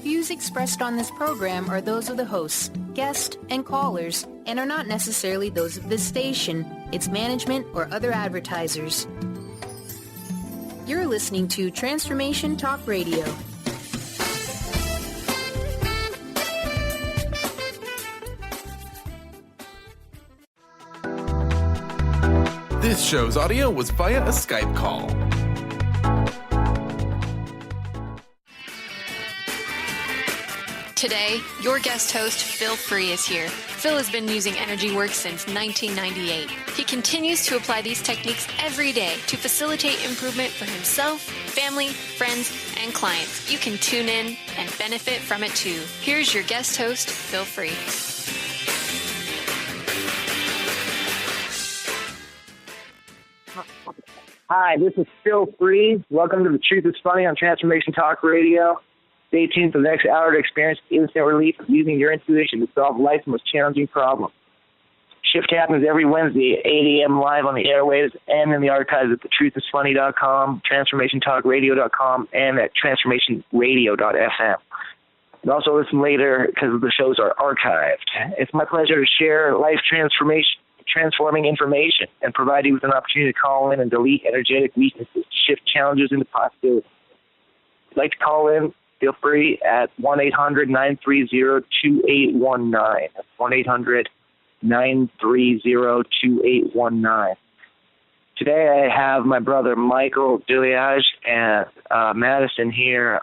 views expressed on this program are those of the hosts, guests, and callers, and are not necessarily those of this station, its management, or other advertisers. You're listening to Transformation Talk Radio. This show's audio was via a Skype call. Today, your guest host, Phil Free, is here. Phil has been using Energy Works since 1998. He continues to apply these techniques every day to facilitate improvement for himself, family, friends, and clients. You can tune in and benefit from it too. Here's your guest host, Phil Free. Hi, this is Phil Free. Welcome to The Truth is Funny on Transformation Talk Radio. Stay tuned for the next hour to experience instant relief of using your intuition to solve life's most challenging problems. Shift happens every Wednesday at 8 a.m. live on the airwaves and in the archives at thetruthisfunny.com, transformationtalkradio.com, and at transformationradio.fm. And also listen later because the shows are archived. It's my pleasure to share life transforming information and provide you with an opportunity to call in and delete energetic weaknesses to shift challenges into possibilities. If you'd like to call in, feel free at 1-800-930-2819. That's 1-800-930-2819. Today I have my brother Michel Deleage and Madison here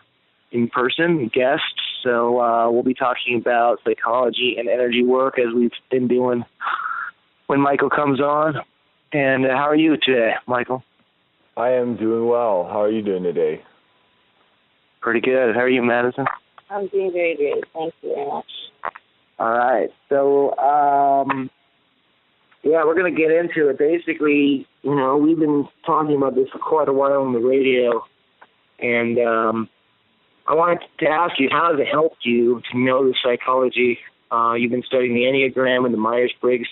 in person, guests. So we'll be talking about psychology and energy work as we've been doing when Michel comes on. And how are you today, Michel? I am doing well. How are you doing today? Pretty good. How are you, Madison? I'm doing very good. Thank you very much. All right. So, we're going to get into it. Basically, we've been talking about this for quite a while on the radio, and I wanted to ask you, how has it helped you to know the psychology? You've been studying the Enneagram and the Myers-Briggs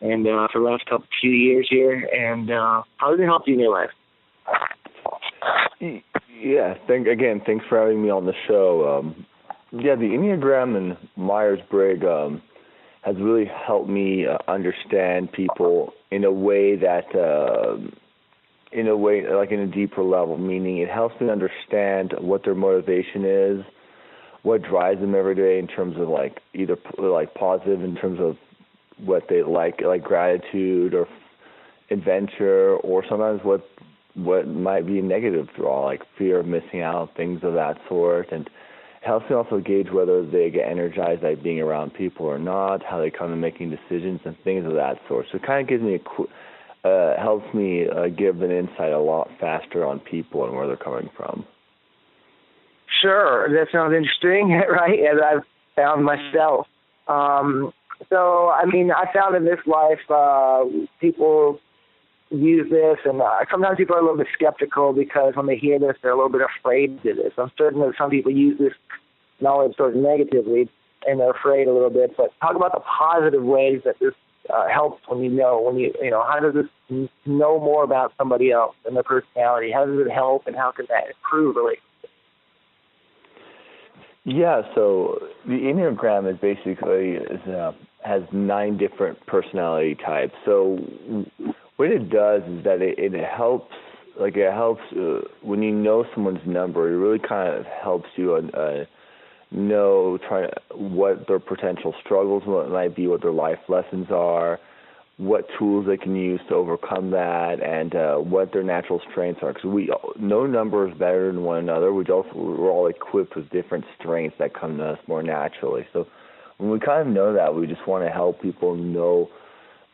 and for the last few years here, and how has it helped you in your life? Yeah, thanks for having me on the show. The Enneagram and Myers-Briggs has really helped me understand people in a way like in a deeper level, meaning it helps me understand what their motivation is, what drives them every day in terms of either positive in terms of what they like gratitude or adventure, or sometimes what might be a negative draw, like fear of missing out, things of that sort. And it helps me also gauge whether they get energized by being around people or not, how they come to making decisions and things of that sort. So it kind of gives me helps me give an insight a lot faster on people and where they're coming from. Sure, that sounds interesting, right? As I've found myself. I found in this life people use this, and sometimes people are a little bit skeptical because when they hear this, they're a little bit afraid of this. I'm certain that some people use this knowledge sort of negatively, and they're afraid a little bit. But talk about the positive ways that this helps how does this know more about somebody else and their personality? How does it help, and how can that improve relationships? Yeah, so the Enneagram is basically has 9 different personality types. So what it does is that it helps when you know someone's number. It really kind of helps you know what their potential struggles might be, what their life lessons are, what tools they can use to overcome that, and what their natural strengths are. Because no number is better than one another. We're all equipped with different strengths that come to us more naturally. So when we kind of know that, we just want to help people know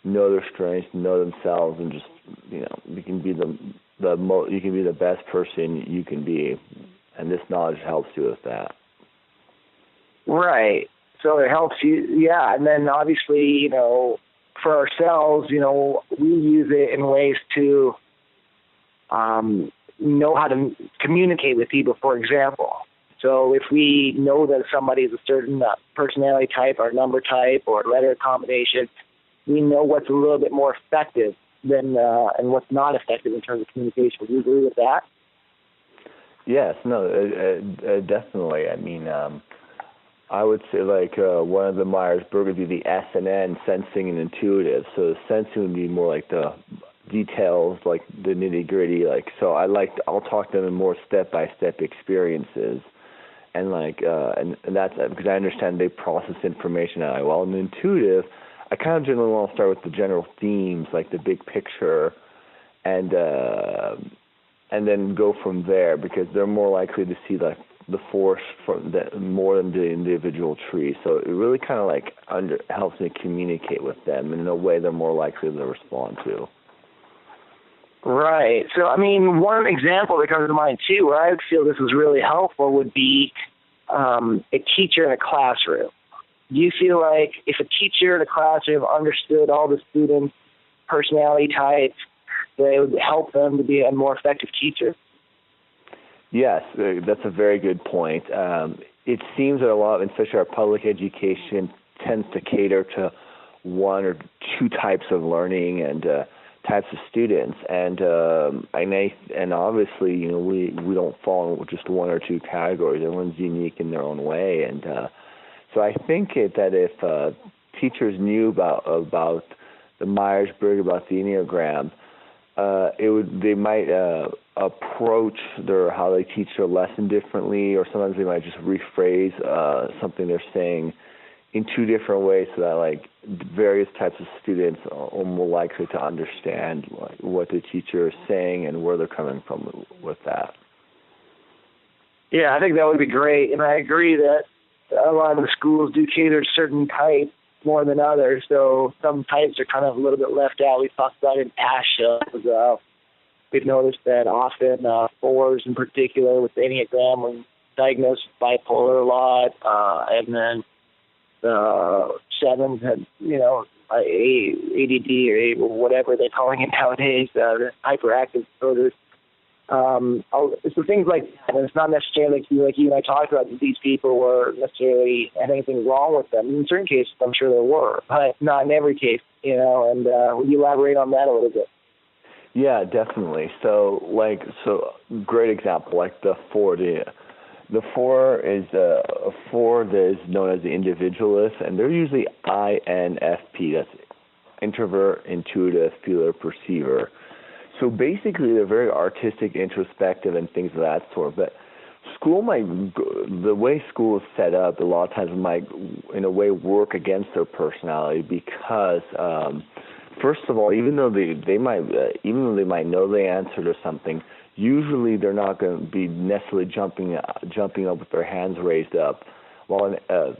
their strengths, know themselves, and just you can be the best person you can be, and this knowledge helps you with that. Right. So it helps you, yeah. And then obviously, for ourselves, we use it in ways to know how to communicate with people, for example. So if we know that somebody is a certain personality type or number type or letter combination, we know what's a little bit more effective than and what's not effective in terms of communication. Would you agree with that? Yes, no, definitely. I mean, I would say like one of the Myers-Briggs would be the S and N, sensing and intuitive. So the sensing would be more like the details, like the nitty-gritty. Like, so I'll talk to them in more step-by-step experiences, and like and that's because I understand they process information out well. And intuitive, I kind of generally want to start with the general themes, like the big picture, and then go from there, because they're more likely to see like the forest more than the individual tree. So it really kind of like helps me communicate with them, and in a way they're more likely to respond to. Right. So, I mean, one example that comes to mind, too, where I would feel this was really helpful would be a teacher in a classroom. Do you feel like if a teacher in a classroom understood all the students' personality types, that it would help them to be a more effective teacher? Yes, that's a very good point. It seems that a lot, especially our public education, tends to cater to one or two types of learning and types of students, and obviously, you know, we don't fall in just one or two categories. Everyone's unique in their own way, and so I think that if teachers knew about the Myers-Briggs, about the Enneagram, they might approach how they teach their lesson differently, or sometimes they might just rephrase something they're saying in two different ways, so that like various types of students are more likely to understand what the teacher is saying and where they're coming from with that. Yeah, I think that would be great, and I agree that a lot of the schools do cater to certain types more than others, so some types are kind of a little bit left out. We've talked about it in past shows. We've noticed that often 4s in particular with the Enneagram were diagnosed with bipolar a lot, and then the 7s had, you know, ADD or whatever they're calling it nowadays, hyperactive disorders. So things like that, and it's not necessarily like you and I talked about that these people were necessarily had anything wrong with them. In certain cases, I'm sure there were, but not in every case, you know, and would you elaborate on that a little bit? Yeah, definitely. So great example, like the 4. The 4 is a 4 that is known as the individualist, and they're usually INFP. That's introvert, intuitive, feeler, perceiver. So basically, they're very artistic, introspective, and things of that sort. But the way school is set up, a lot of times might, in a way, work against their personality, because first of all, even though they might know the answer to something, usually they're not going to be necessarily jumping up with their hands raised up. While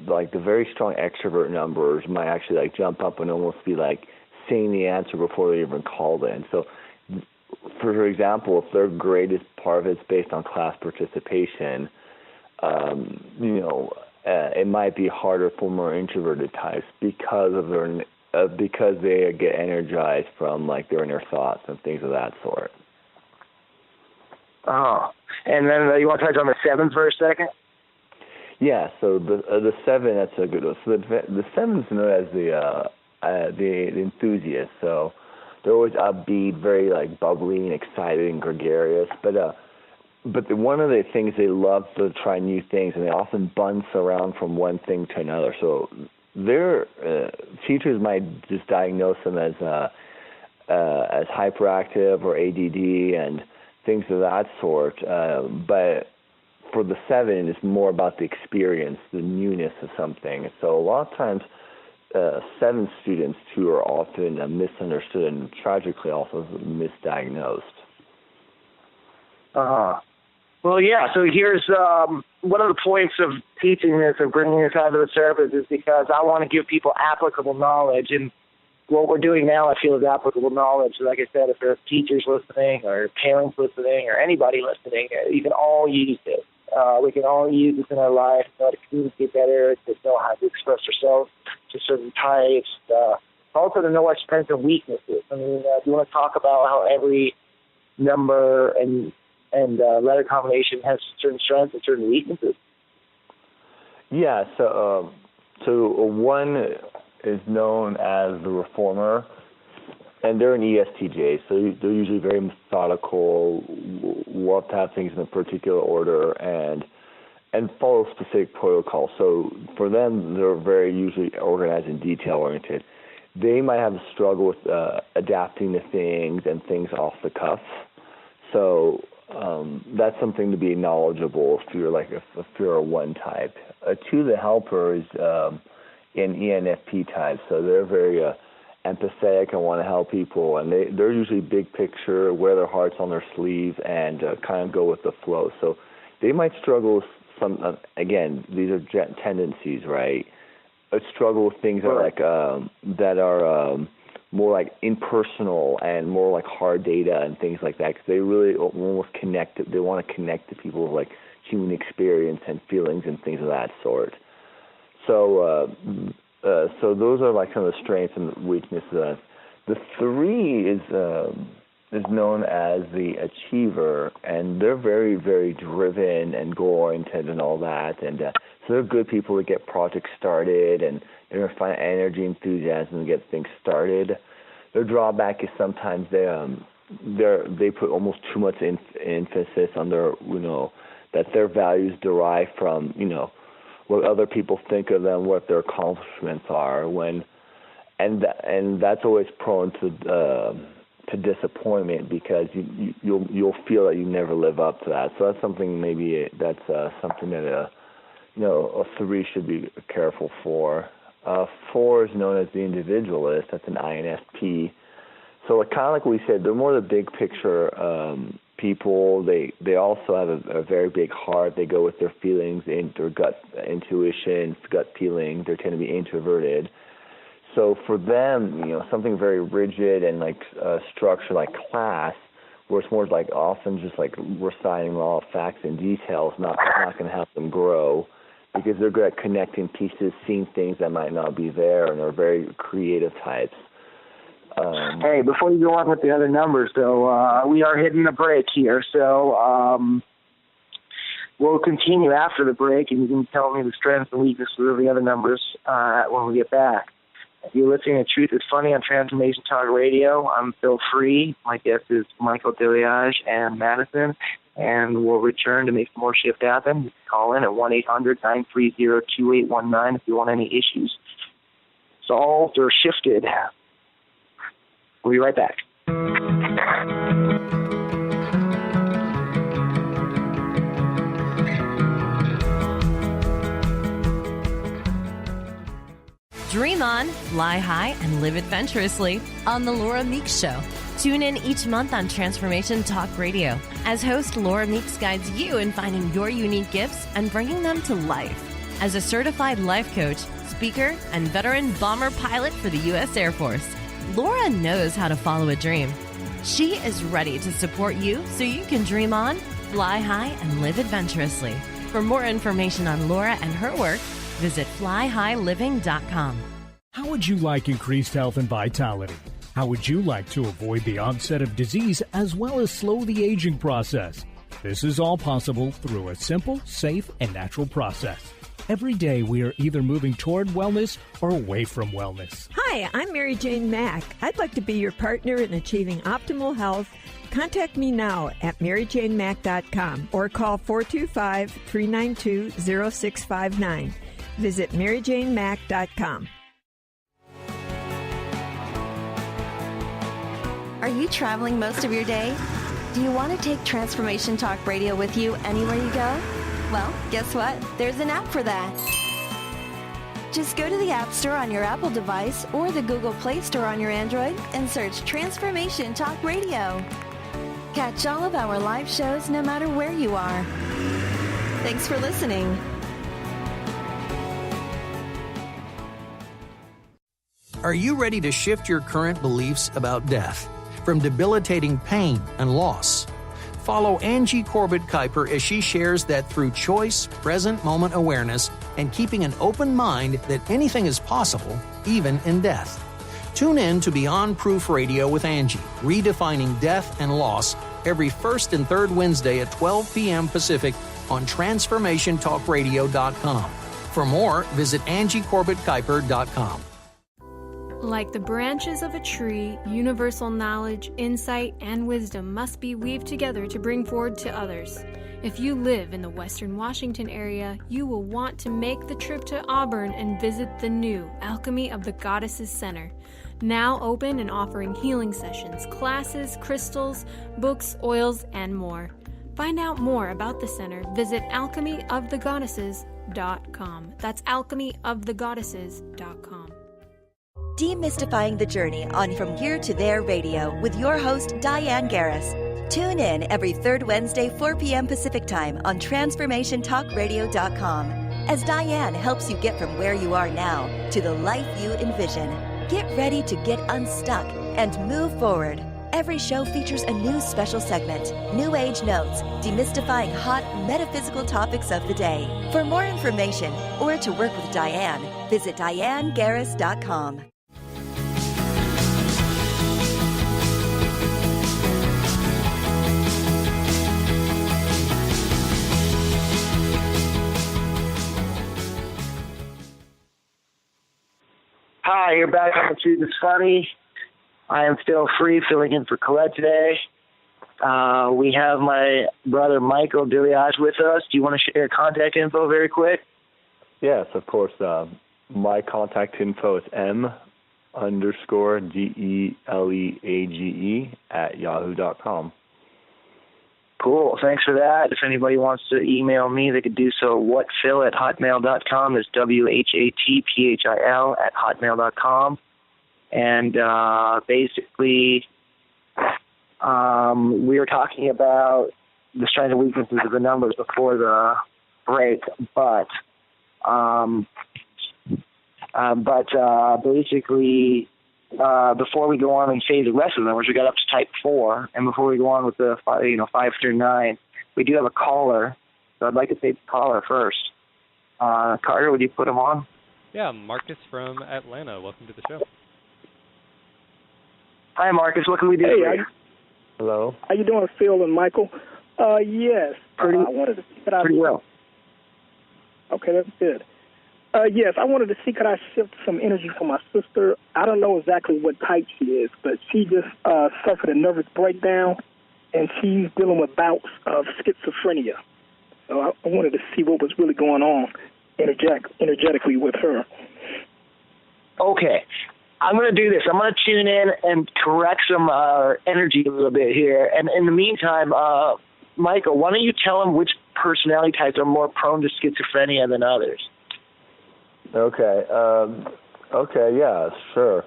like the very strong extrovert numbers might actually like jump up and almost be like saying the answer before they even called in. So, for example, if their grade is part of it's based on class participation, you know, it might be harder for more introverted types because of because they get energized from like their inner thoughts and things of that sort. Oh, and then you want to touch on the 7s for a second? Yeah, so the 7, that's a good one. So the 7 is known as the enthusiast. So they're always upbeat, very like bubbly and excited and gregarious. But one of the things, they love to try new things, and they often bounce around from one thing to another. So their teachers might just diagnose them as hyperactive or ADD and things of that sort, but for the 7, it's more about the experience, the newness of something. So a lot of times, 7 students too are often misunderstood and tragically also misdiagnosed. Well, yeah. So here's one of the points of teaching this and bringing this out to the surface is because I want to give people applicable knowledge, and what we're doing now, I feel, is applicable knowledge. Like I said, if there are teachers listening or parents listening or anybody listening, you can all use this. We can all use this in our life, to communicate better, to know how to express ourselves to certain types, also to know our strengths and weaknesses. I mean, do you want to talk about how every number and letter combination has certain strengths and certain weaknesses? Yeah, so 1 is known as the reformer, and they're an ESTJ, so they're usually very methodical, love to have things in a particular order, and follow specific protocols. So for them, they're very usually organized and detail-oriented. They might have a struggle with adapting to things and things off the cuff. So that's something to be knowledgeable if you're a 1 type. A 2, the helper, is an ENFP type. So they're very empathetic and want to help people, and they're usually big picture, wear their hearts on their sleeve, and kind of go with the flow. So they might struggle with some. Again, these are tendencies, right? A struggle with things that are more like impersonal and more like hard data and things like that, because they really almost connect. They want to connect to people with like human experience and feelings and things of that sort. So those are like some of the strengths and weaknesses. The 3 is known as the achiever, and they're very, very driven and goal-oriented and all that. And so they're good people to get projects started, and they're going to find energy, enthusiasm to get things started. Their drawback is sometimes they put almost too much emphasis on their, that their values derive from, what other people think of them, what their accomplishments are, and that's always prone to disappointment, because you'll feel that you never live up to that. So that's something something that a 3 should be careful for. 4 is known as the individualist. That's an INFP. So kind of like we said, they're more the big picture people. They also have a very big heart. They go with their feelings, their gut intuition, gut feeling. They tend to be introverted. So for them, something very rigid and like structure like class, where it's more like often just like reciting raw facts and details, not going to help them grow, because they're good at connecting pieces, seeing things that might not be there, and they're very creative types. Hey, before you go on with the other numbers, though, we are hitting a break here, so we'll continue after the break, and you can tell me the strengths and weaknesses of the other numbers when we get back. You're listening to Truth is Funny on Transformation Talk Radio. I'm Phil Free. My guest is Michel Deleage and Madison, and we'll return to make some more shift happen. You can call in at 1-800-930-2819 if you want any issues solved or shifted. We'll be right back. Dream on, fly high, and live adventurously on The Laura Meeks Show. Tune in each month on Transformation Talk Radio as host Laura Meeks guides you in finding your unique gifts and bringing them to life. As a certified life coach, speaker, and veteran bomber pilot for the U.S. Air Force, Laura knows how to follow a dream. She is ready to support you so you can dream on, fly high, and live adventurously. For more information on Laura and her work, visit flyhighliving.com. How would you like increased health and vitality? How would you like to avoid the onset of disease as well as slow the aging process? This is all possible through a simple, safe, and natural process. Every day we are either moving toward wellness or away from wellness. Hi, I'm Mary Jane Mack. I'd like to be your partner in achieving optimal health. Contact me now at maryjanemack.com or call 425-392-0659. Visit maryjanemack.com. Are you traveling most of your day? Do you want to take Transformation Talk Radio with you anywhere you go? Well, guess what? There's an app for that. Just go to the App Store on your Apple device or the Google Play Store on your Android and search Transformation Talk Radio. Catch all of our live shows no matter where you are. Thanks for listening. Are you ready to shift your current beliefs about death from debilitating pain and loss? Follow Angie Corbett-Kuiper as she shares that through choice, present moment awareness, and keeping an open mind that anything is possible, even in death. Tune in to Beyond Proof Radio with Angie, redefining death and loss, every first and third Wednesday at 12 p.m. Pacific on TransformationTalkRadio.com. For more, visit AngieCorbettKuiper.com. Like the branches of a tree, universal knowledge, insight, and wisdom must be weaved together to bring forward to others. If you live in the Western Washington area, you will want to make the trip to Auburn and visit the new Alchemy of the Goddesses Center. Now open and offering healing sessions, classes, crystals, books, oils, and more. Find out more about the center. Visit alchemyofthegoddesses.com. That's alchemyofthegoddesses.com. Demystifying the journey on From Here to There Radio with your host, Diane Garris. Tune in every third Wednesday, 4 p.m. Pacific Time on TransformationTalkRadio.com as Diane helps you get from where you are now to the life you envision. Get ready to get unstuck and move forward. Every show features a new special segment, New Age Notes, demystifying hot metaphysical topics of the day. For more information or to work with Diane, visit DianeGarris.com. Hi, you're back on the Truth is Funny. I am still free, filling in for Colette today. We have my brother Michel Deleage with us. Do you want to share your contact info very quick? Yes, of course. My contact info is m_Deleage@yahoo.com. Cool. Thanks for that. If anybody wants to email me, they could do so at whatphil@hotmail.com. There's WHATPHIL@hotmail.com. And basically, we were talking about the strengths and weaknesses of the numbers before the break, but basically, before we go on and say the rest of the numbers, we got up to type 4, and before we go on with the 5 through 9, we do have a caller, so I'd like to say the caller first. Carter, would you put him on? Yeah, Marcus from Atlanta. Welcome to the show. Hi, Marcus. What can we do for you? Hello. How you doing, Phil and Michael? Yes. I wanted to see could I pretty well. Okay, that's good. Yes, I wanted to see could I shift some energy for my sister. I don't know exactly what type she is, but she just suffered a nervous breakdown, and she's dealing with bouts of schizophrenia. So I wanted to see what was really going on energetically with her. Okay. I'm going to do this. I'm going to tune in and correct some energy a little bit here. And in the meantime, Michael, why don't you tell him which personality types are more prone to schizophrenia than others? Okay. Yeah, sure.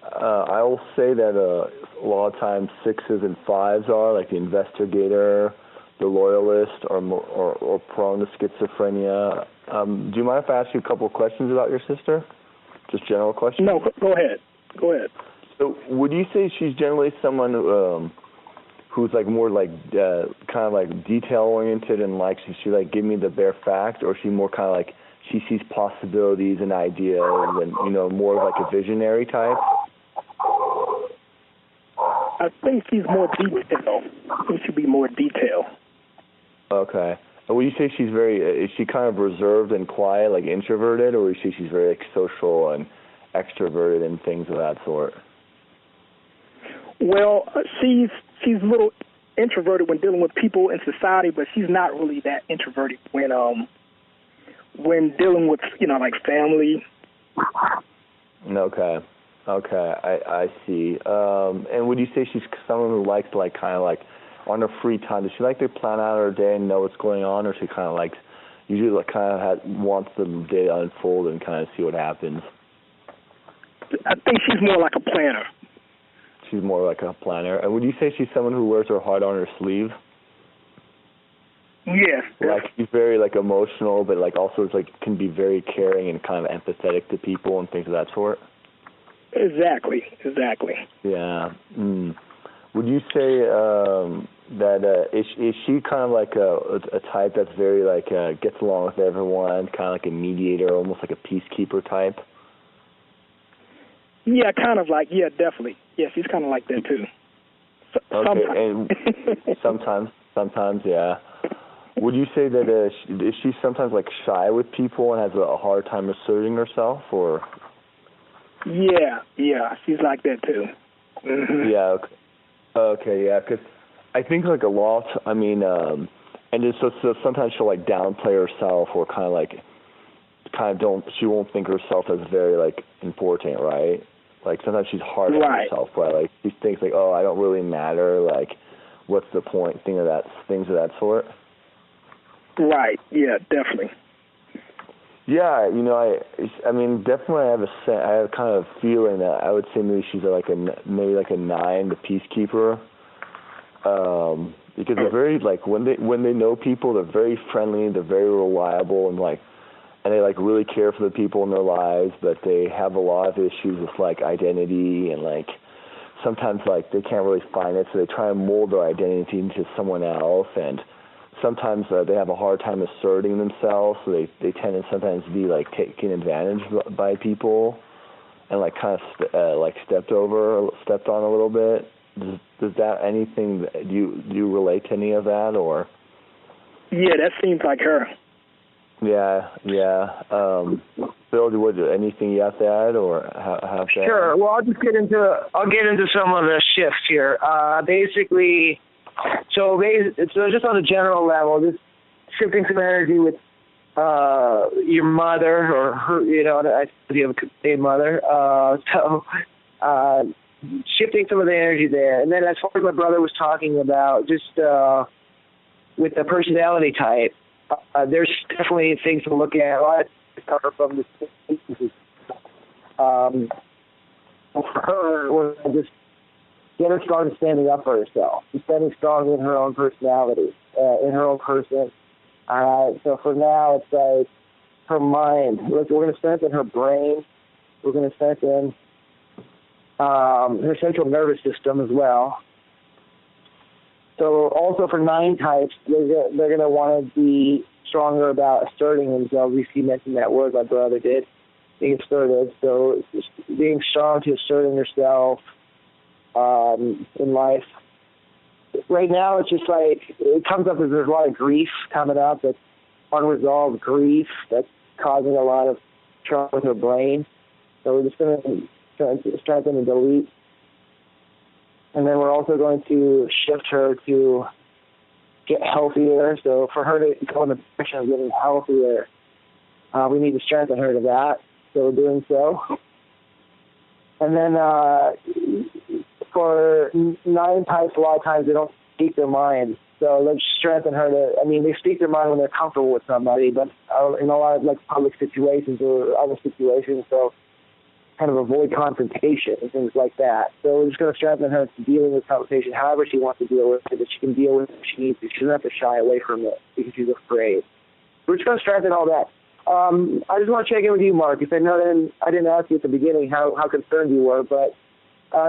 I will say that a lot of times 6s and 5s are, like the investigator, the loyalist, or prone to schizophrenia. Do you mind if I ask you a couple of questions about your sister? Just general questions? No, go ahead. So would you say she's generally someone who's like more like kind of like detail-oriented and like she like give me the bare facts, or is she more kind of like she sees possibilities and ideas and, more like a visionary type? I think she's more detailed. I think she'd be more detailed. Okay. And would you say she's is she kind of reserved and quiet, like introverted, or would you say she's very like social and extroverted and things of that sort? Well, she's a little introverted when dealing with people in society, but she's not really that introverted when dealing with, like family. Okay, I see. And would you say she's someone who likes to, like, kind of like, on her free time, does she like to plan out her day and know what's going on, or she kind of likes, usually like kind of wants the day to unfold and kind of see what happens? I think she's more like a planner. She's more like a planner. And would you say she's someone who wears her heart on her sleeve? Yes. Like she's very like emotional, but like also like can be very caring and kind of empathetic to people and things of that sort. Exactly. Yeah. Would you say that is she kind of like a type that's very like gets along with everyone, kind of like a mediator, almost like a peacekeeper type? Yeah, kind of like, yeah, definitely. Yeah, she's kind of like that too. Sometimes, yeah. Would you say that is she sometimes like shy with people and has a hard time asserting herself, or? Yeah, she's like that too. Mm-hmm. Yeah. Okay. Yeah. Because I think like a lot. I mean, and just so sometimes she'll like downplay herself or she won't think herself as very like important, right? Like sometimes she's hard on herself, but like she thinks like, oh, I don't really matter. Like, what's the point? Things of that sort. Right. Yeah. Definitely. Yeah. I mean, definitely. I have kind of a feeling that I would say maybe she's like a 9, the peacekeeper. Because they're very like when they know people, they're very friendly, they're very reliable, and they like really care for the people in their lives, but they have a lot of issues with like identity and like sometimes like they can't really find it, so they try and mold their identity into someone else, and sometimes they have a hard time asserting themselves, so they tend to sometimes be like taken advantage by people and like kind of stepped on a little bit. Does that anything? Do you relate to any of that or? Yeah, that seems like her. Yeah. Bill, anything you have to add or have to? Sure. Well, I'll get into some of the shifts here. Basically, so just on a general level, just shifting some energy with your mother or her. I you have a mother. Shifting some of the energy there. And then as far as my brother was talking about, just with the personality type, there's definitely things to look at. A lot of cover from the for her was just get her strong standing up for herself, standing strong in her own personality, in her own person. So for now, it's like her mind. We're going to strengthen her brain. We're going to strengthen her central nervous system as well. So also for 9 types, they're going to want to be stronger about asserting themselves. You mentioned that word, my brother did, being assertive. So being strong to asserting yourself in life. Right now, it's just like, it comes up as there's a lot of grief coming up, that's unresolved grief that's causing a lot of trouble with her brain. So we're just going to strengthen and delete. And then we're also going to shift her to get healthier. So for her to go in the direction of getting healthier, we need to strengthen her to that. So we're doing so. And then for 9 types, a lot of times they don't speak their mind. So let's strengthen her they speak their mind when they're comfortable with somebody, but in a lot of like public situations or other situations, so kind of avoid confrontation and things like that. So we're just going to strengthen her to dealing with confrontation however she wants to deal with it, that she can deal with it if she needs to. She doesn't have to shy away from it because she's afraid. We're just going to strengthen all that. I just want to check in with you, Mark. If I didn't ask you at the beginning how concerned you were, but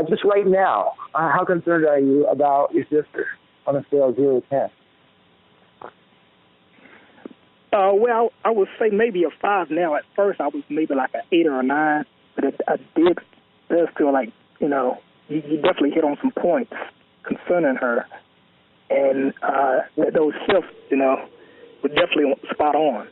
just right now, how concerned are you about your sister on a scale of 0 to 10? Well, I would say maybe a 5 now. At first, I was maybe like an 8 or a 9. But I did feel like, you definitely hit on some points concerning her. And those shifts, were definitely spot on.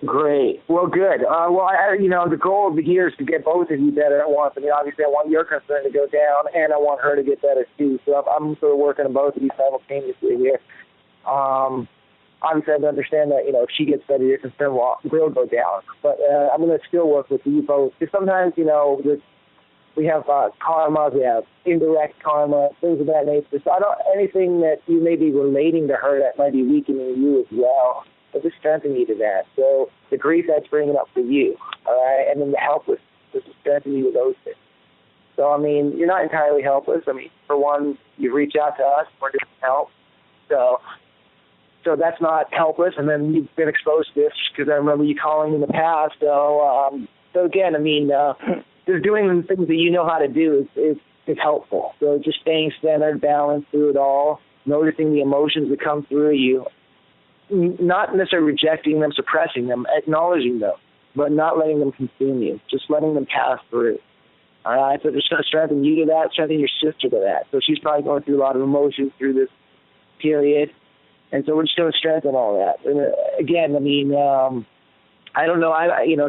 Great. Well, good. The goal of the year is to get both of you better at once. I mean, obviously, I want your concern to go down, and I want her to get better, too. So I'm sort of working on both of you simultaneously here. Obviously, I understand that, if she gets better, your concern will go down. But I'm going to still work with you both. Because sometimes, we have karma, we have indirect karma, things of that nature. So anything that you may be relating to her that might be weakening you as well, I'll just strengthen you to that. So the grief that's bringing up for you, all right, and then the helpless, just to strengthen you with those things. So, you're not entirely helpless. For one, you reach out to us, we're just help. So that's not helpless, and then you've been exposed to this because I remember you calling in the past. So again, just doing the things that you know how to do is helpful. So just staying centered, balanced through it all, noticing the emotions that come through you, not necessarily rejecting them, suppressing them, acknowledging them, but not letting them consume you, just letting them pass through. All right, so just going to strengthen you to that, strengthen your sister to that. So she's probably going through a lot of emotions through this period. And so we're just going to strengthen all that. And again, I don't know.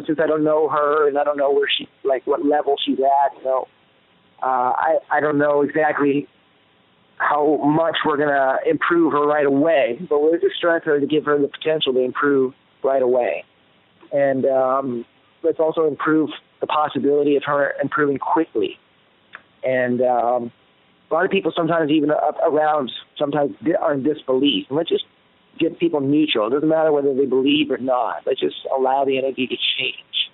Since I don't know her and I don't know where she, like, what level she's at. I don't know exactly how much we're gonna improve her right away. But we're just trying to give her the potential to improve right away, and let's also improve the possibility of her improving quickly. And a lot of people sometimes even around sometimes are in disbelief. And let's just get people neutral. It doesn't matter whether they believe or not. Let's just allow the energy to change.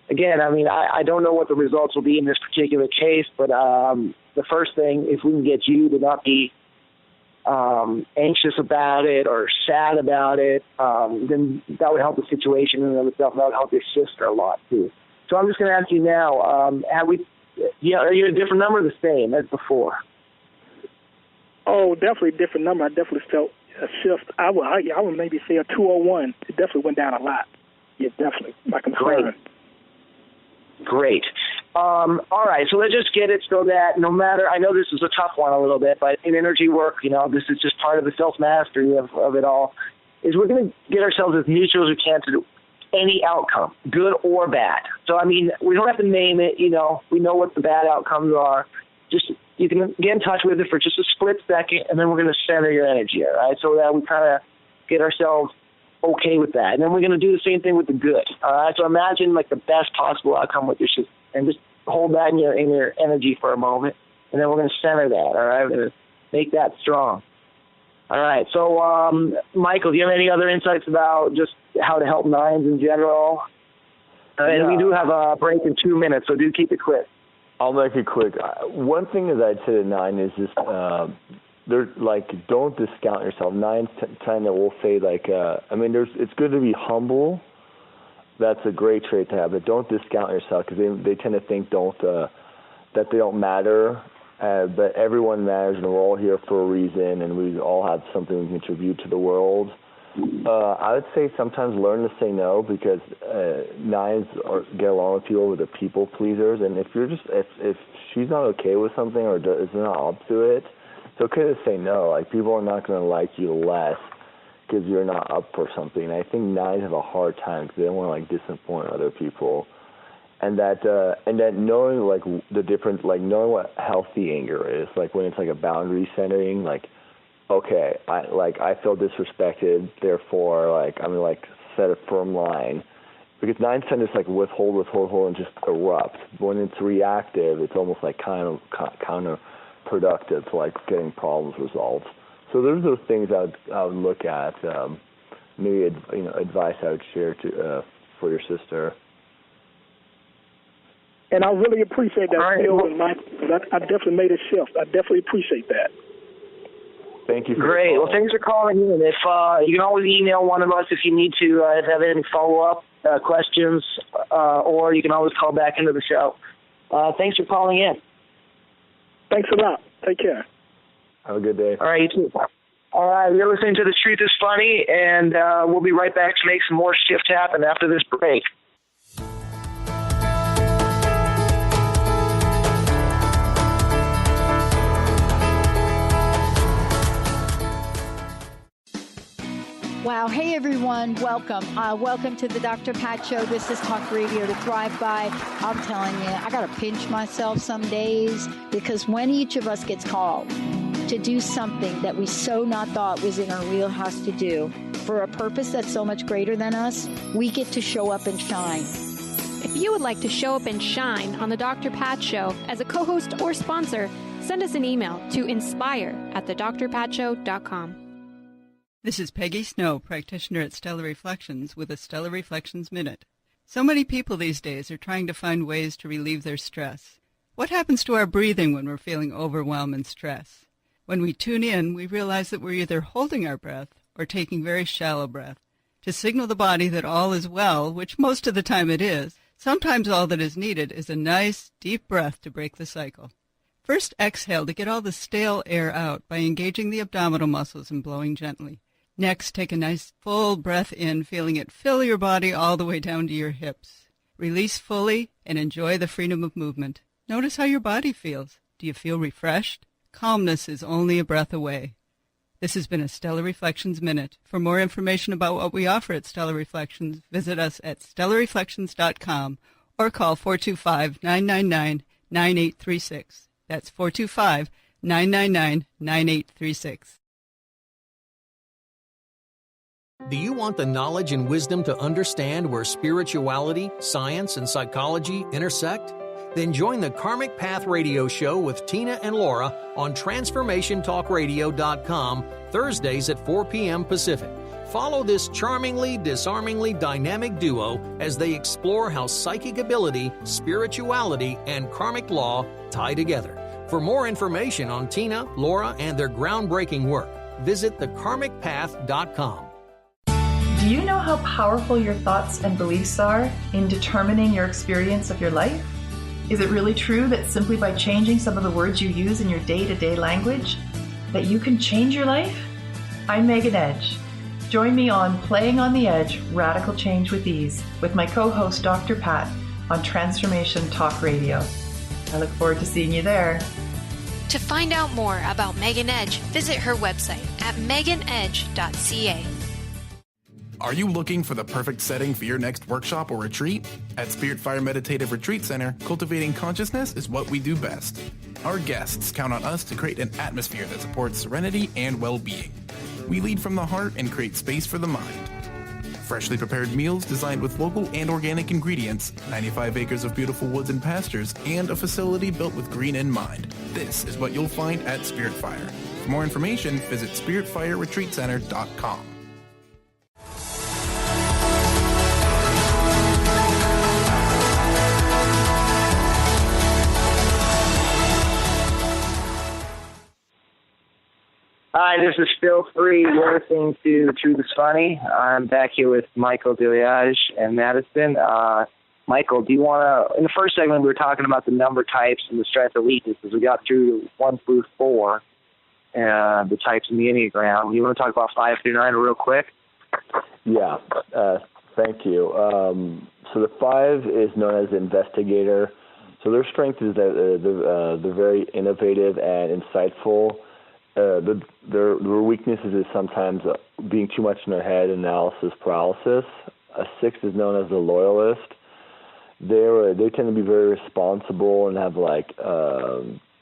Again, I mean, I don't know what the results will be in this particular case, but the first thing, if we can get you to not be anxious about it or sad about it, then that would help the situation in and of itself. That would help your sister a lot, too. So I'm just going to ask you now, are you a different number or the same as before? Oh, definitely a different number. I definitely felt a shift. I would maybe say a 201. It definitely went down a lot. Yeah, definitely. My concern. Great. All right, so let's just get it so that no matter, I know this is a tough one a little bit, but in energy work, this is just part of the self-mastery of it all, is we're going to get ourselves as neutral as we can to any outcome, good or bad. So, I mean, we don't have to name it, we know what the bad outcomes are. Just, you can get in touch with it for just a split second, and then we're going to center your energy, all right, so that we kind of get ourselves okay with that. And then we're going to do the same thing with the good, all right? So imagine, like, the best possible outcome with your system, and just hold that in your energy for a moment, and then we're going to center that, all right? We're going to make that strong. All right, so, Michael, do you have any other insights about just how to help nines in general? And we do have a break in 2 minutes, so do keep it quick. I'll make it quick. One thing that I'd say to nine is just, don't discount yourself. Nines kind of will say, it's good to be humble. That's a great trait to have, but don't discount yourself because they tend to think that they don't matter. But everyone matters, and we're all here for a reason, and we all have something we can contribute to the world. I would say sometimes learn to say no, because nines get along with people with the people pleasers, and if she's not okay with something or is not up to it, it's okay to say no. Like, people are not going to like you less because you're not up for something. I think nines have a hard time because they don't want to disappoint other people. And that knowing the difference, knowing what healthy anger is, when it's a boundary centering, okay, I feel disrespected, therefore I'm going to set a firm line. Because nines tend to withhold, and just erupt. When it's reactive, it's almost kind of counterproductive to getting problems resolved. So those are the things I would look at. Maybe advice I would share for your sister. And I really appreciate that, Phil and Mike. I definitely made a shift. I definitely appreciate that. Thank you. Great. Well, thanks for calling in. If you can always email one of us if you need to have any follow-up questions, or you can always call back into the show. Thanks for calling in. Thanks a lot. Take care. Have a good day. All right, you too. All right, you're listening to The Truth is Funny, and we'll be right back to make some more shift happen after this break. Wow. Hey, everyone. Welcome. Welcome to the Dr. Pat Show. This is Talk Radio to Thrive By. I'm telling you, I got to pinch myself some days, because when each of us gets called to do something that we so not thought was in our wheelhouse to do for a purpose that's so much greater than us, we get to show up and shine. If you would like to show up and shine on the Dr. Pat Show as a co-host or sponsor, send us an email to inspire@thedrpatshow.com. This is Peggy Snow, practitioner at Stellar Reflections, with a Stellar Reflections Minute. So many people these days are trying to find ways to relieve their stress. What happens to our breathing when we're feeling overwhelm and stress? When we tune in, we realize that we're either holding our breath or taking very shallow breath. To signal the body that all is well, which most of the time it is, sometimes all that is needed is a nice, deep breath to break the cycle. First, exhale to get all the stale air out by engaging the abdominal muscles and blowing gently. Next, take a nice full breath in, feeling it fill your body all the way down to your hips. Release fully and enjoy the freedom of movement. Notice how your body feels. Do you feel refreshed? Calmness is only a breath away. This has been a Stellar Reflections Minute. For more information about what we offer at Stellar Reflections, visit us at stellarreflections.com or call 425-999-9836. That's 425-999-9836. Do you want the knowledge and wisdom to understand where spirituality, science, and psychology intersect? Then join the Karmic Path Radio Show with Tina and Laura on TransformationTalkRadio.com Thursdays at 4 p.m. Pacific. Follow this charmingly, disarmingly dynamic duo as they explore how psychic ability, spirituality, and karmic law tie together. For more information on Tina, Laura, and their groundbreaking work, visit thekarmicpath.com. Do you know how powerful your thoughts and beliefs are in determining your experience of your life? Is it really true that simply by changing some of the words you use in your day-to-day language, that you can change your life? I'm Megan Edge. Join me on Playing on the Edge, Radical Change with Ease, with my co-host Dr. Pat on Transformation Talk Radio. I look forward to seeing you there. To find out more about Megan Edge, visit her website at meganedge.ca. Are you looking for the perfect setting for your next workshop or retreat? At Spirit Fire Meditative Retreat Center, cultivating consciousness is what we do best. Our guests count on us to create an atmosphere that supports serenity and well-being. We lead from the heart and create space for the mind. Freshly prepared meals designed with local and organic ingredients, 95 acres of beautiful woods and pastures, and a facility built with green in mind. This is what you'll find at Spirit Fire. For more information, visit spiritfireretreatcenter.com. Hi, this is Phil Free. You're listening to The Truth is Funny. I'm back here with Michel Deleage and Madison. Michael, do you want to, in the first segment, we were talking about the number types and the strengths and weaknesses. We got through 1 through 4, the types in the Enneagram. You want to talk about 5 through 9 real quick? Yeah, thank you. So the 5 is known as investigator. So their strength is that they're very innovative and insightful. Their weaknesses is sometimes being too much in their head, analysis paralysis. A 6 is known as the loyalist. They tend to be very responsible and have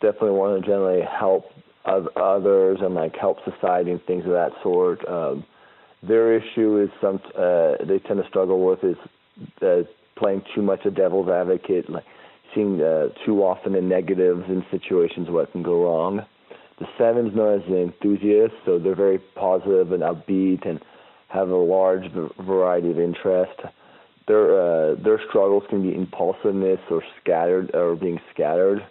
definitely want to generally help others and help society and things of that sort. Their issue is they tend to struggle with is playing too much a devil's advocate, seeing too often the negatives in situations what can go wrong. The 7 is known as the enthusiast, so they're very positive and upbeat and have a large variety of interest. Their struggles can be impulsiveness or being scattered.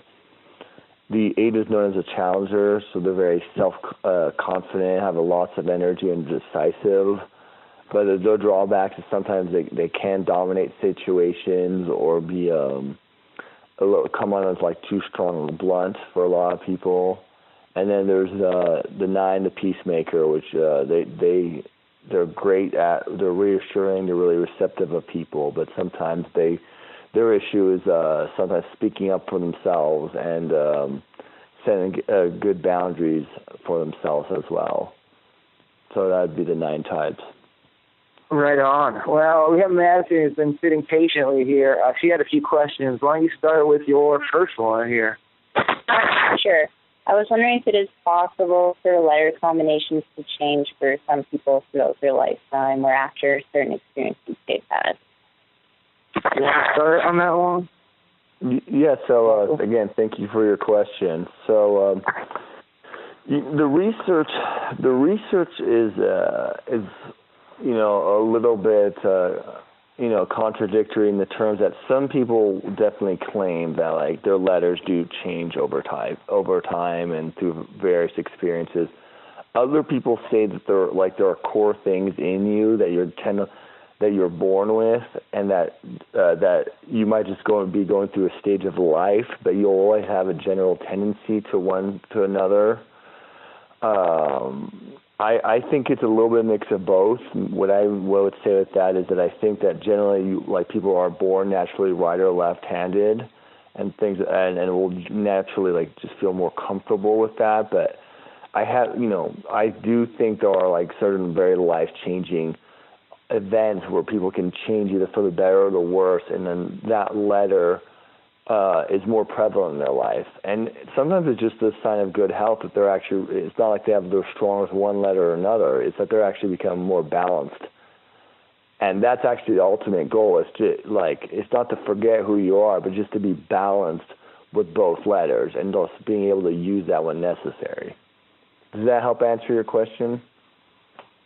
The 8 is known as a challenger, so they're very self-confident, have lots of energy and decisive. But their drawbacks is sometimes they can dominate situations or be come on as too strong and blunt for a lot of people. And then there's the 9, the peacemaker, which they're great at. They're reassuring. They're really receptive of people, but sometimes their issue is sometimes speaking up for themselves and setting good boundaries for themselves as well. So that would be the 9 types. Right on. Well, we have Madison who's been sitting patiently here. She had a few questions. Why don't you start with your first one here? Sure. I was wondering if it is possible for letter combinations to change for some people throughout their lifetime or after certain experiences they've had. You want to start on that one? Yeah, so again, thank you for your question. So the research is a little bit contradictory in the terms that some people definitely claim that their letters do change over time and through various experiences. Other people say that there are core things in you that you're born with, and that you might just be going through a stage of life, but you'll always have a general tendency to one to another. I think it's a little bit of a mix of both. What I would say with that is that I think that generally people are born naturally right or left-handed and things, and will naturally just feel more comfortable with that. But I do think there are like certain very life-changing events where people can change either for the better or the worse, and then that letter is more prevalent in their life. And sometimes it's just a sign of good health that they're actually, it's not like they have, they're strong with one letter or another. It's that they're actually becoming more balanced. And that's actually the ultimate goal, is to, like, it's not to forget who you are, but just to be balanced with both letters and just being able to use that when necessary. Does that help answer your question?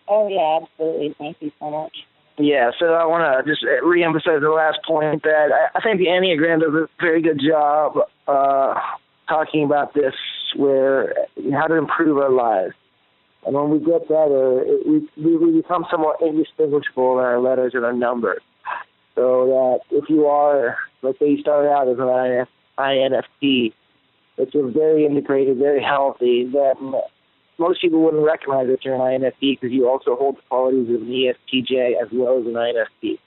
Oh, yeah, absolutely. Thank you so much. Yeah, so I want to just reemphasize the last point that I think the Enneagram does a very good job talking about this, where how to improve our lives. And when we get better, we become somewhat indistinguishable in our letters and our numbers. So that if you are, let's say you started out as an INFP, but you're very integrated, very healthy, then most people wouldn't recognize that you're an INFP because you also hold the qualities of an ESTJ as well as an INFP.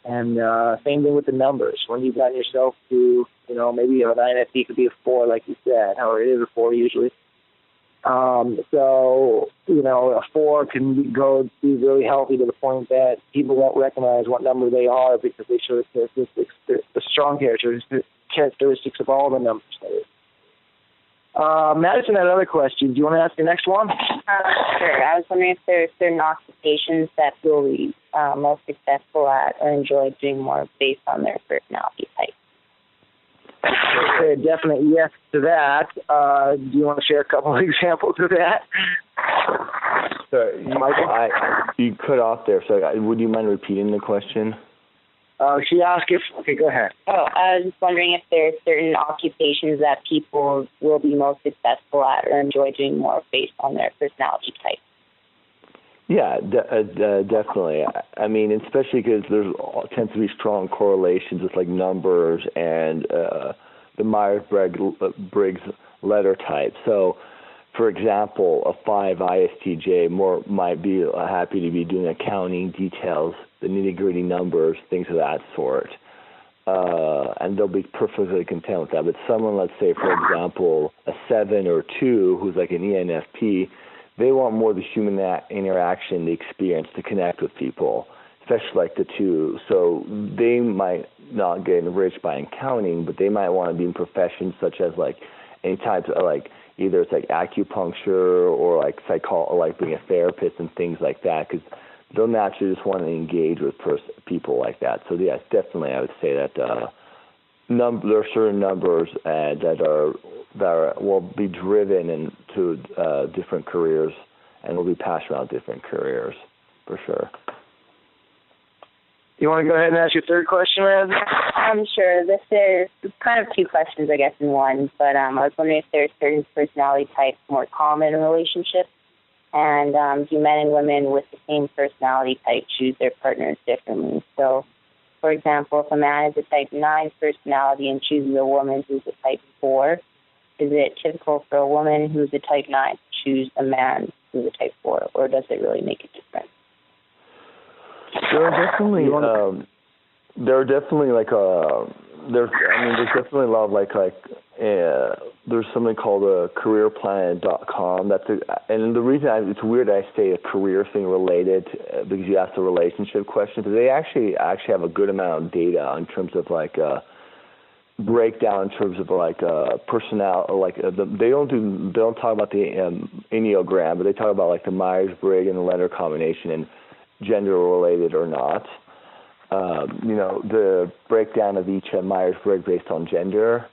And same thing with the numbers. When you've gotten yourself to, maybe an INFP could be a 4, like you said, or it is a 4 usually. So, a 4 can be really healthy to the point that people won't recognize what number they are because they show the strong characteristics of all the numbers. Madison had another question. Do you want to ask the next one? Sure. I was wondering if there are certain occupations that you'll be most successful at or enjoy doing more based on their personality type. Okay, definite yes to that. Do you want to share a couple of examples of that? Sorry, you cut off there, so would you mind repeating the question? She asked if... Okay, go ahead. Oh, I was just wondering if there are certain occupations that people will be most successful at or enjoy doing more based on their personality type. Yeah, definitely. I mean, especially because there tends to be strong correlations with, like, numbers and the Myers-Briggs letter type. So, for example, a 5 ISTJ might be happy to be doing accounting details, the nitty-gritty numbers, things of that sort. And they'll be perfectly content with that. But someone, let's say, for example, a 7 or 2, who's like an ENFP, they want more of the human interaction, the experience to connect with people, especially like the 2. So they might not get enriched by accounting, but they might want to be in professions such as like any types of like, either it's like acupuncture or like or like being a therapist and things like that, because they'll naturally just want to engage with people like that. So yes, definitely, I would say that there are certain numbers that will be driven into different careers and will be passionate about different careers for sure. You want to go ahead and ask your third question, Raz? Sure. There's kind of two questions, I guess, in one. But I was wondering if there's certain personality types more common in relationships, and do men and women with the same personality type choose their partners differently? So, for example, if a man is a type 9 personality and chooses a woman who's a type 4, is it typical for a woman who's a type 9 to choose a man who's a type 4, or does it really make a difference? There are definitely there's definitely a lot of there's something called careerplanet.com. And the reason it's weird I say a career thing related because you asked a relationship question, because they actually have a good amount of data in terms of like breakdown in terms of like personality, like they don't talk about the Enneagram, but they talk about like the Myers-Briggs and the letter combination and gender related or not. The breakdown of each Myers-Briggs based on gender.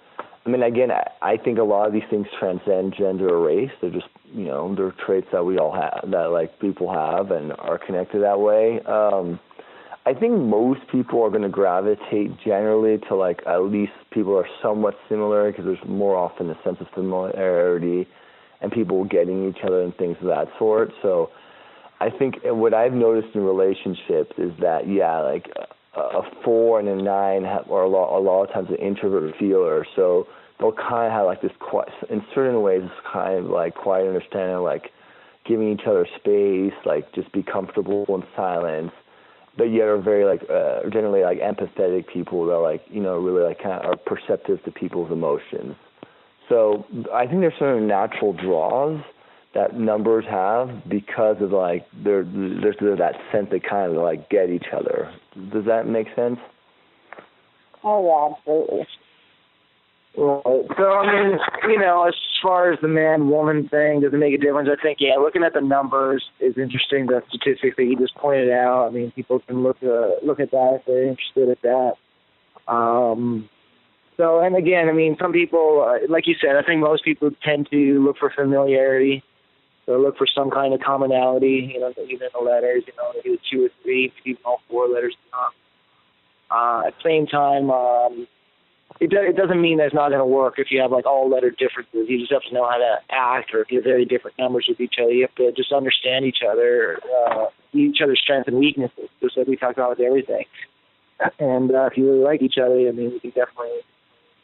I mean, again, I think a lot of these things transcend gender or race. They're just, they're traits that we all have, that like people have and are connected that way. I think most people are going to gravitate generally to like at least people are somewhat similar, because there's more often a sense of familiarity and people getting each other and things of that sort. So I think what I've noticed in relationships is that, like a 4 and a 9 are a lot of times an introvert feeler. So they'll kind of have like this, in certain ways, it's kind of like quiet understanding, like giving each other space, like just be comfortable in silence. But yet are very like generally like empathetic people that like really like kind of are perceptive to people's emotions. So I think there's certain natural draws that numbers have because of like there's that sense they kind of like get each other. Does that make sense? Oh yeah, absolutely. Right. So I mean, you know, as far as the man-woman thing, does it make a difference? I think looking at the numbers is interesting. The statistics that you just pointed out. I mean, people can look at that if they're interested at that. So, and again, I mean, some people, like you said, I think most people tend to look for familiarity. So look for some kind of commonality, you know, even the letters, you know, either 2 or 3, even all 4 letters. At the same time, it doesn't mean that it's not going to work if you have like all letter differences. You just have to know how to act, or if you have very different numbers with each other, you have to just understand each other's strengths and weaknesses, just like we talked about with everything. And if you really like each other, I mean, you can definitely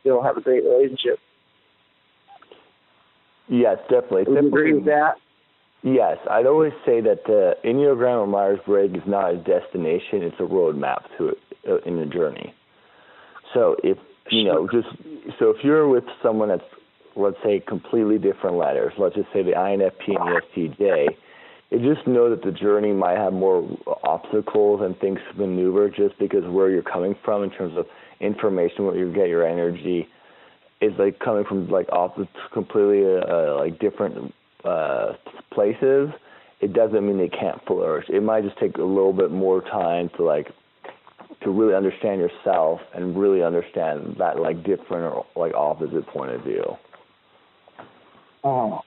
still have a great relationship. Yes, definitely. Would you agree with that? Yes, I'd always say that the Enneagram or Myers-Briggs is not a destination; it's a roadmap to it in the journey. So if if you're with someone that's, let's say, completely different letters, let's just say the INFP and the STJ, you just know that the journey might have more obstacles and things to maneuver just because where you're coming from in terms of information, where you get your energy is like coming from like completely like different places. It doesn't mean they can't flourish. It might just take a little bit more time to really understand yourself and really understand that like different or like opposite point of view. All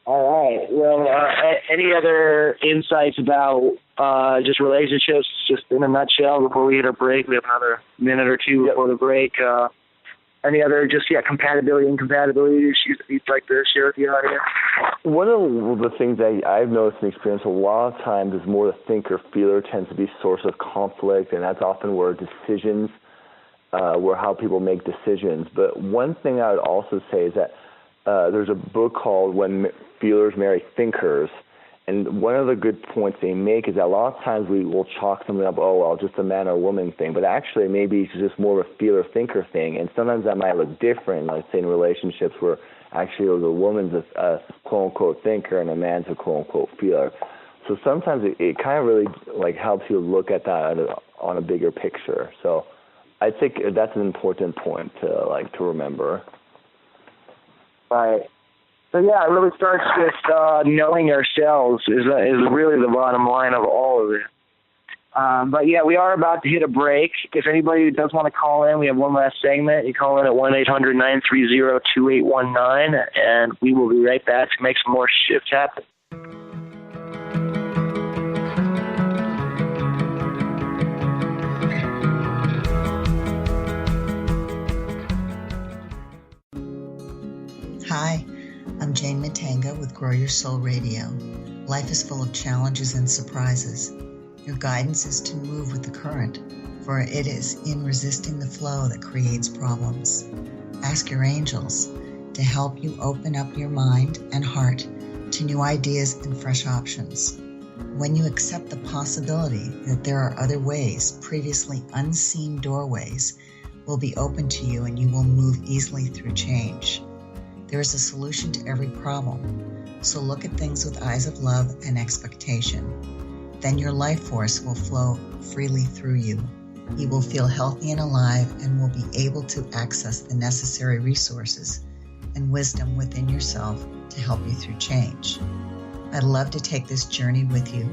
right. Well, any other insights about just relationships, just in a nutshell, before we hit our break? We have another minute or two before the break. Any other compatibility and incompatibility issues that you'd like to share with the audience? One of the things that I've noticed and experienced a lot of times is more the thinker-feeler tends to be a source of conflict, and that's often where decisions, where how people make decisions. But one thing I would also say is that there's a book called When Feelers Marry Thinkers, and one of the good points they make is that a lot of times we will chalk something up, just a man or woman thing, but actually maybe it's just more of a feeler-thinker thing, and sometimes that might look different, let's say in relationships where actually the woman's a quote-unquote thinker and a man's a quote-unquote feeler. So sometimes it kind of really like helps you look at that on a bigger picture. So I think that's an important point to remember. Right. So yeah, it really starts with knowing ourselves is really the bottom line of all of it. But yeah, we are about to hit a break. If anybody does want to call in, we have one last segment. You call in at 1-800-930-2819, and we will be right back to make some more shifts happen. Hi, I'm Jane Matanga with Grow Your Soul Radio. Life is full of challenges and surprises. Your guidance is to move with the current, for it is in resisting the flow that creates problems. Ask your angels to help you open up your mind and heart to new ideas and fresh options. When you accept the possibility that there are other ways, previously unseen doorways will be open to you and you will move easily through change. There is a solution to every problem, so look at things with eyes of love and expectation. Then your life force will flow freely through you. You will feel healthy and alive and will be able to access the necessary resources and wisdom within yourself to help you through change. I'd love to take this journey with you.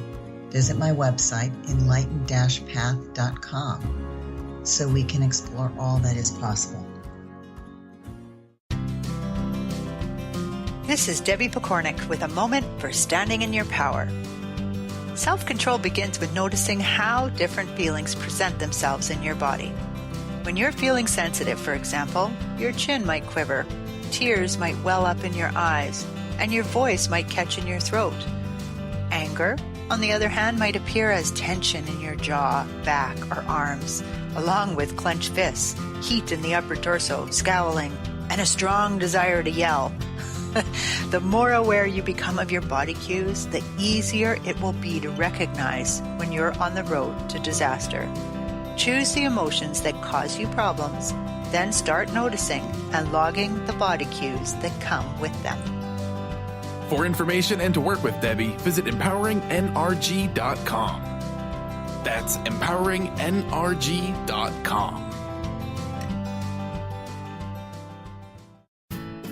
Visit my website, enlightened-path.com, so we can explore all that is possible. This is Debbie Pokornik with a moment for standing in your power. Self-control begins with noticing how different feelings present themselves in your body. When you're feeling sensitive, for example, your chin might quiver, tears might well up in your eyes, and your voice might catch in your throat. Anger, on the other hand, might appear as tension in your jaw, back, or arms, along with clenched fists, heat in the upper torso, scowling, and a strong desire to yell. The more aware you become of your body cues, the easier it will be to recognize when you're on the road to disaster. Choose the emotions that cause you problems, then start noticing and logging the body cues that come with them. For information and to work with Debbie, visit empoweringnrg.com. That's empoweringnrg.com.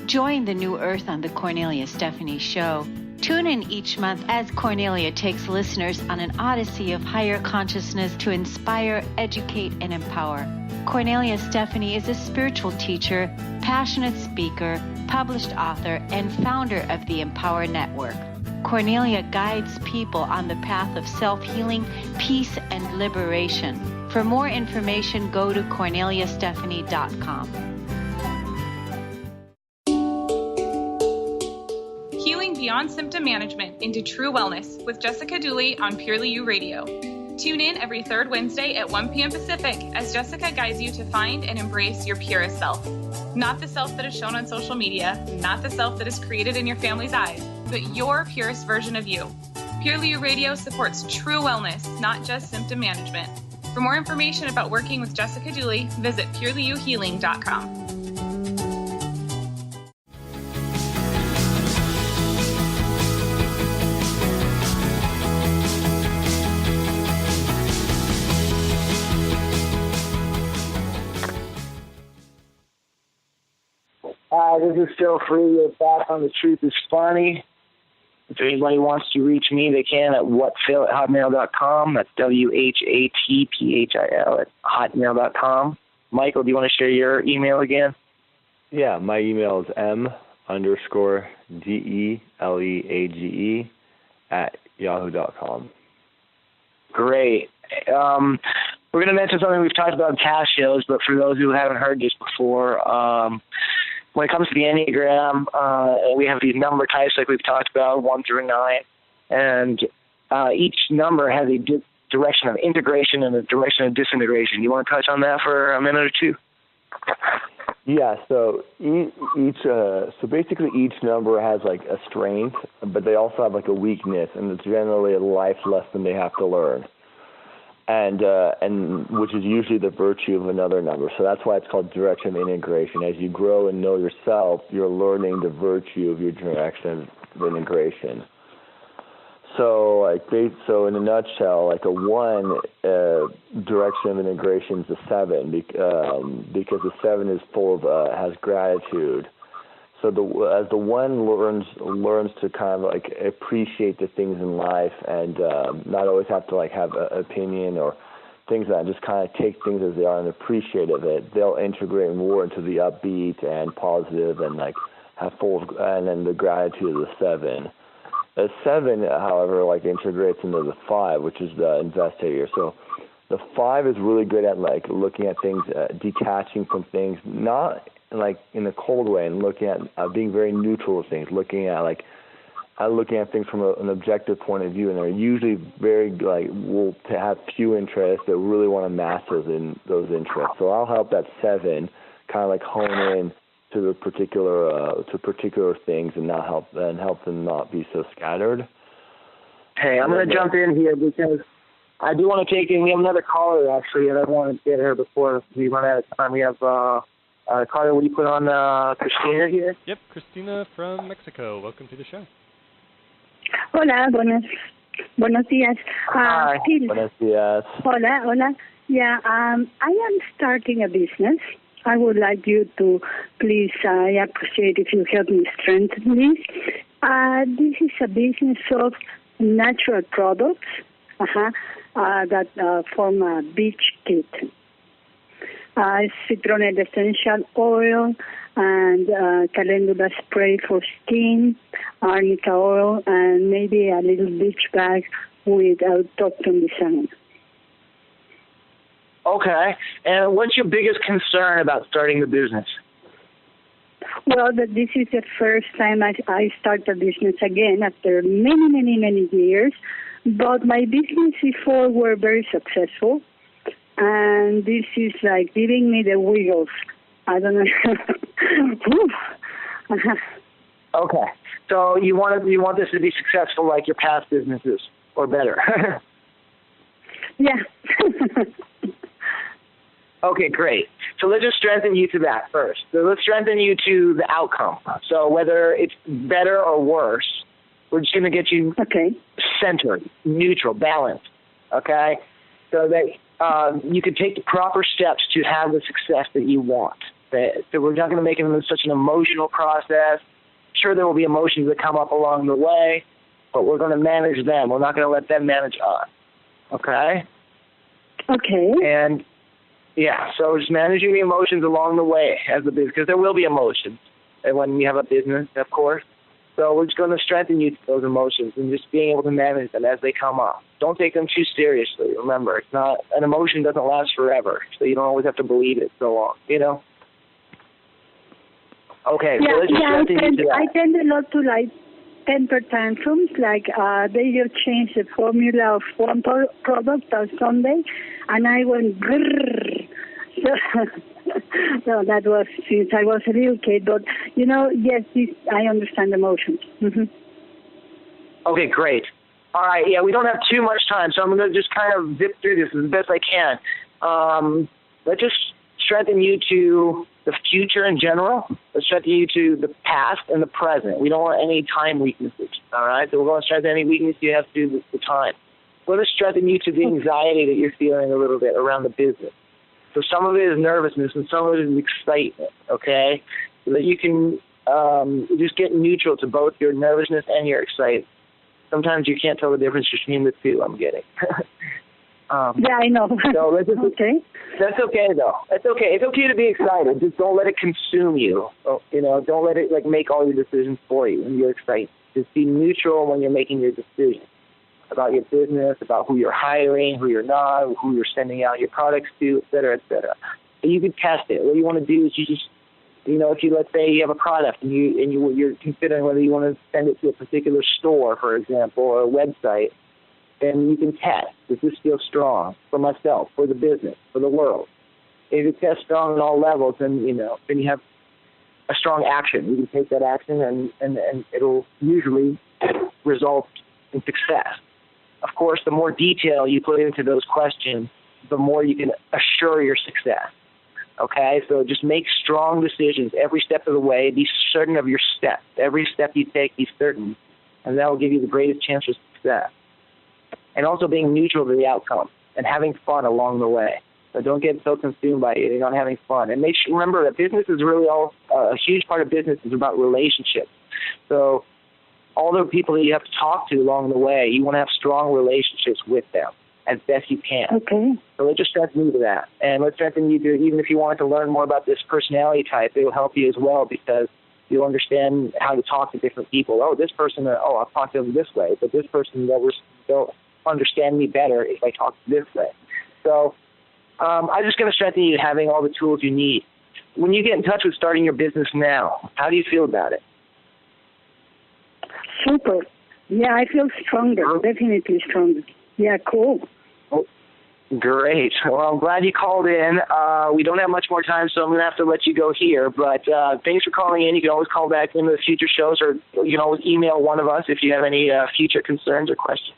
Join the new earth on the Cornelia Stephanie Show. Tune in each month as Cornelia takes listeners on an odyssey of higher consciousness to inspire, educate, and empower. Cornelia Stephanie is a spiritual teacher, passionate speaker, published author, and founder of the Empower Network. Cornelia guides people on the path of self-healing, peace, and liberation. For more information, go to corneliastephanie.com. Healing beyond symptom management into true wellness with Jessica Dooley on Purely You Radio. Tune in every third Wednesday at 1 p.m. Pacific as Jessica guides you to find and embrace your purest self. Not the self that is shown on social media, not the self that is created in your family's eyes, but your purest version of you. Purely You Radio supports true wellness, not just symptom management. For more information about working with Jessica Dooley, visit purelyyouhealing.com. This is Phil Free. We're back on The Truth is Funny. If anybody wants to reach me, they can at whatphil@hotmail.com. That's WHATPHIL@hotmail.com. Michael, do you want to share your email again? Yeah, my email is m_DELEAGE@yahoo.com. Great. We're going to mention something we've talked about in past shows, but for those who haven't heard this before, when it comes to the Enneagram, we have these number types like we've talked about, 1 through 9, and each number has a direction of integration and a direction of disintegration. You want to touch on that for a minute or two? Yeah, so basically each number has like a strength, but they also have like a weakness, and it's generally a life lesson they have to learn. And which is usually the virtue of another number. So that's why it's called direction of integration. As you grow and know yourself, you're learning the virtue of your direction of integration. So in a nutshell, like a 1 direction of integration is a 7 because the 7 is full of has gratitude. So as the 1 learns to kind of like appreciate the things in life and not always have to like have an opinion or things like that, just kind of take things as they are and appreciate of it, they'll integrate more into the upbeat and positive and like have and then the gratitude of the 7. The 7, however, like integrates into the 5, which is the investigator. So the 5 is really good at like looking at things, detaching from things, not like in a cold way, and looking at being very neutral with things, looking at things from an objective point of view, and they're usually very like will have few interests that really want to master those interests. So I'll help that 7 kind of like hone in to the particular things and help them not be so scattered. Hey, I'm going to jump in here because I do want to take in. We have another caller actually, and I want to get her before we run out of time. We have. Carter, will you put on Christina here? Yep, Christina from Mexico. Welcome to the show. Hola, buenos días. Hi, buenos días. Hola. Yeah, I am starting a business. I would like you to please, I appreciate if you help me strengthen this. This is a business of natural products that form a beach kit. Citronella essential oil and calendula spray for skin, arnica oil, and maybe a little beach bag with autochthon design. Okay. And what's your biggest concern about starting the business? Well, this is the first time I start a business again after many years. But my business before were very successful. And this is like giving me the wiggles. I don't know. Okay. So you want this to be successful like your past businesses, or better? Yeah. Okay, great. So let's just strengthen you to that first. So let's strengthen you to the outcome. So whether it's better or worse, We're just going to get you centered, neutral, balanced, okay? So that you can take the proper steps to have the success that you want. So we're not going to make it such an emotional process. Sure, there will be emotions that come up along the way, but we're going to manage them. We're not going to let them manage us, okay? Okay. And, yeah, so just managing the emotions along the way as a business, because there will be emotions when you have a business, of course. So we're just going to strengthen you to those emotions and just being able to manage them as they come up. Don't take them too seriously. Remember, it's not an emotion doesn't last forever, so you don't always have to believe it so long, you know? Okay, so let's just strengthen you to that. I tend a lot to like temper tantrums, like they just changed the formula of one product on Sunday, and I went grrrr. So that was since I was a little kid, but yes, I understand emotions. Mm-hmm. Okay, great. All right, yeah, we don't have too much time, so I'm going to just kind of zip through this as best I can. Let's just strengthen you to the future in general. Let's strengthen you to the past and the present. We don't want any time weaknesses, all right? So we're going to strengthen any weakness you have to do with the time. We're going to strengthen you to the anxiety that you're feeling a little bit around the business. So some of it is nervousness and some of it is excitement, okay? So that you can just get neutral to both your nervousness and your excitement. Sometimes you can't tell the difference between the two, I'm getting. Yeah, I know. So let's just, okay. That's okay, though. That's okay. It's okay to be excited. Just don't let it consume you. Don't let it make all your decisions for you when you're excited. Just be neutral when you're making your decisions about your business, about who you're hiring, who you're not, who you're sending out your products to, et cetera, et cetera. And you can test it. What you want to do is you just, if you, let's say you have a product and you're considering whether you want to send it to a particular store, for example, or a website, then you can test. Does this feel strong for myself, for the business, for the world? If it tests strong on all levels, then then you have a strong action. You can take that action and it'll usually result in success. Of course, the more detail you put into those questions, the more you can assure your success. Okay? So just make strong decisions every step of the way. Be certain of your steps. Every step you take, be certain. And that will give you the greatest chance of success. And also being neutral to the outcome and having fun along the way. So don't get so consumed by it. You're not having fun. And remember that business is really a huge part of business is about relationships. So all the people that you have to talk to along the way, you want to have strong relationships with them as best you can. Okay. So let's just strengthen you to that. And let's strengthen you to, even if you wanted to learn more about this personality type, it will help you as well because you'll understand how to talk to different people. Oh, this person, I'll talk to them this way, but this person, they'll understand me better if I talk this way. So I'm just going to strengthen you having all the tools you need. When you get in touch with starting your business now, how do you feel about it? Super. Yeah, I feel stronger, definitely stronger. Yeah, cool. Oh, great. Well, I'm glad you called in. We don't have much more time, so I'm going to have to let you go here. But thanks for calling in. You can always call back into the future shows, or you can always email one of us if you have any future concerns or questions.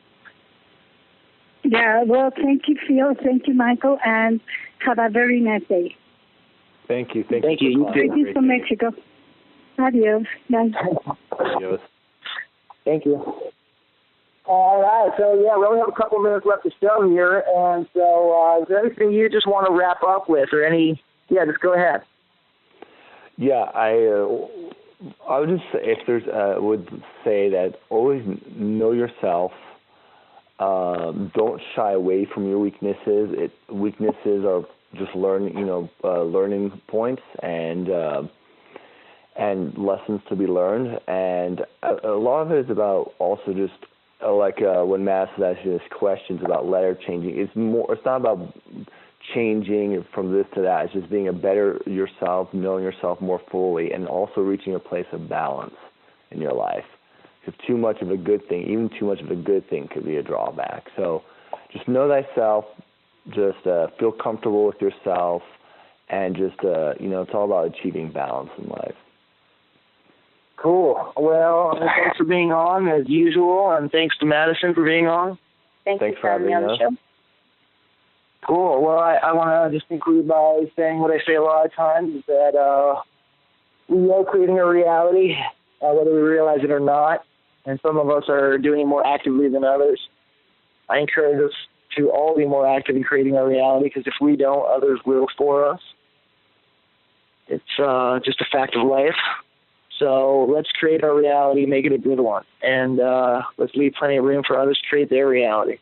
Yeah, well, thank you, Phil. Thank you, Michael, and have a very nice day. Thank you. Thank you. Thank you from Mexico. Adios. Bye. Adios. Thank you. All right, so we only have a couple minutes left to show here, and so is there anything you just want to wrap up with, or any? Yeah, just go ahead. Yeah, I would just say would say that always know yourself. Don't shy away from your weaknesses. Weaknesses are just learning points and lessons to be learned. And a lot of it is about also just when Matt was asking us questions about letter changing. It's not about changing from this to that. It's just being a better yourself, knowing yourself more fully, and also reaching a place of balance in your life. Because too much of a good thing, even too much of a good thing, could be a drawback. So just know thyself, just feel comfortable with yourself, and just, it's all about achieving balance in life. Cool. Well, thanks for being on, as usual, and thanks to Madison for being on. Thanks for having me on the show. Cool. Well, I want to just conclude by saying what I say a lot of times, is that we are creating a reality, whether we realize it or not. and some of us are doing it more actively than others. I encourage us to all be more active in creating our reality, because if we don't, others will for us. It's just a fact of life. So let's create our reality, make it a good one, and let's leave plenty of room for others to create their reality.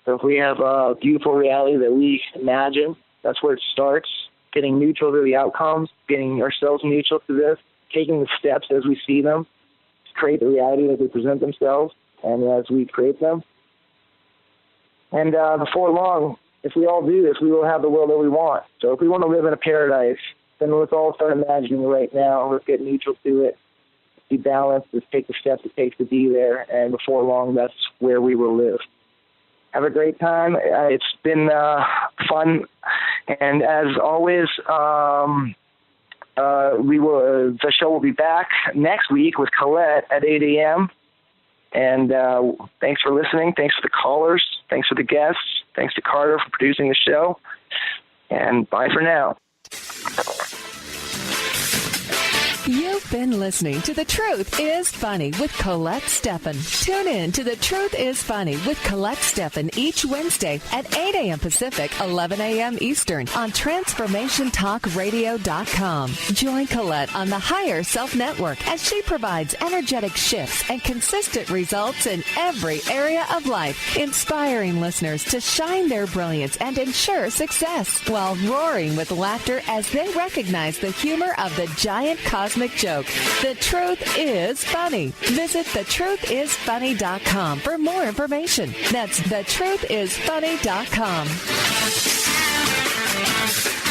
So if we have a beautiful reality that we imagine, that's where it starts, getting neutral to the outcomes, getting ourselves neutral to this, taking the steps as we see them to create the reality as they present themselves and as we create them. And before long, if we all do this, we will have the world that we want. So if we want to live in a paradise, then let's all start imagining it right now. Let's get neutral to it, be balanced, let's take the steps it takes to be there, and before long, that's where we will live. Have a great time. It's been fun, and as always, the show will be back next week with Colette at 8 a.m. And thanks for listening. Thanks for the callers. Thanks for the guests. Thanks to Carter for producing the show. And bye for now. You've been listening to The Truth is Funny with Colette Steffen. Tune in to The Truth is Funny with Colette Steffen each Wednesday at 8 a.m. Pacific, 11 a.m. Eastern on TransformationTalkRadio.com. Join Colette on the Higher Self Network as she provides energetic shifts and consistent results in every area of life, inspiring listeners to shine their brilliance and ensure success while roaring with laughter as they recognize the humor of the giant cosmic joke. The Truth is Funny. Visit thetruthisfunny.com for more information. That's thetruthisfunny.com.